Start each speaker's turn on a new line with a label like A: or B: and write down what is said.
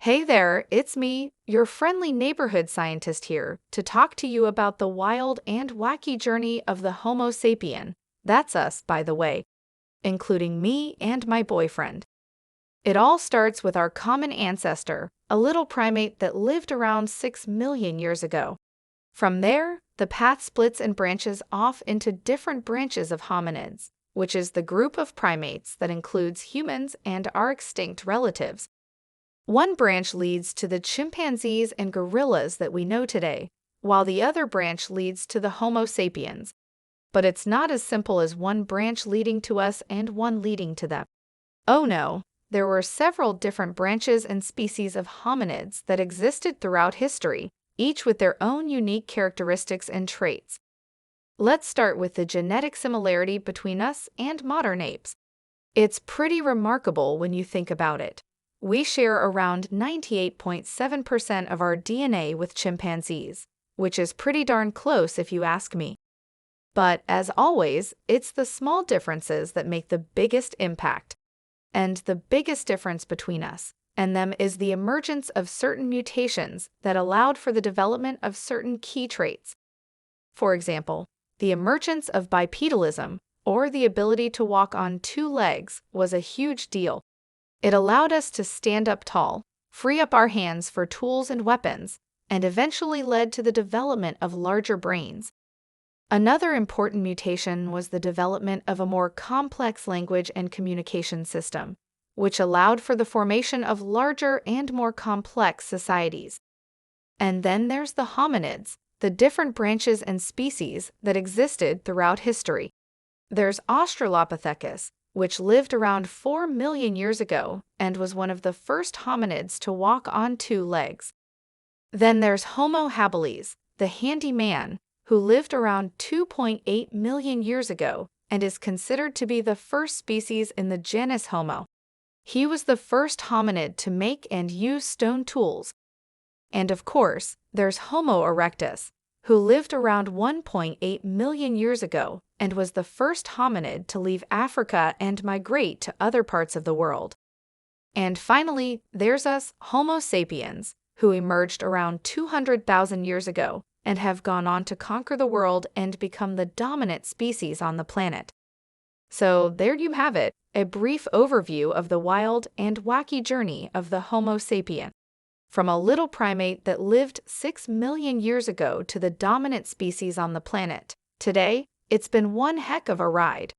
A: Hey there, it's me, your friendly neighborhood scientist here, to talk to you about the wild and wacky journey of the Homo sapien. That's us, by the way, including me and my boyfriend. It all starts with our common ancestor, a little primate that lived around 6 million years ago. From there, the path splits and branches off into different branches of hominids, which is the group of primates that includes humans and our extinct relatives. One branch leads to the chimpanzees and gorillas that we know today, while the other branch leads to the Homo sapiens. But it's not as simple as one branch leading to us and one leading to them. Oh no, there were several different branches and species of hominids that existed throughout history, each with their own unique characteristics and traits. Let's start with the genetic similarity between us and modern apes. It's pretty remarkable when you think about it. We share around 98.7% of our DNA with chimpanzees, which is pretty darn close if you ask me. But as always, it's the small differences that make the biggest impact. And the biggest difference between us and them is the emergence of certain mutations that allowed for the development of certain key traits. For example, the emergence of bipedalism, or the ability to walk on two legs, was a huge deal. It allowed us to stand up tall, free up our hands for tools and weapons, and eventually led to the development of larger brains. Another important mutation was the development of a more complex language and communication system, which allowed for the formation of larger and more complex societies. And then there's the hominids, the different branches and species that existed throughout history. There's Australopithecus, which lived around 4 million years ago and was one of the first hominids to walk on two legs. Then there's Homo habilis, the handy man, who lived around 2.8 million years ago and is considered to be the first species in the genus Homo. He was the first hominid to make and use stone tools. And of course, there's Homo erectus, who lived around 1.8 million years ago and was the first hominid to leave Africa and migrate to other parts of the world. And finally, there's us, Homo sapiens, who emerged around 200,000 years ago and have gone on to conquer the world and become the dominant species on the planet. So there you have it, a brief overview of the wild and wacky journey of the Homo sapien. From a little primate that lived 6 million years ago to the dominant species on the planet, today, it's been one heck of a ride.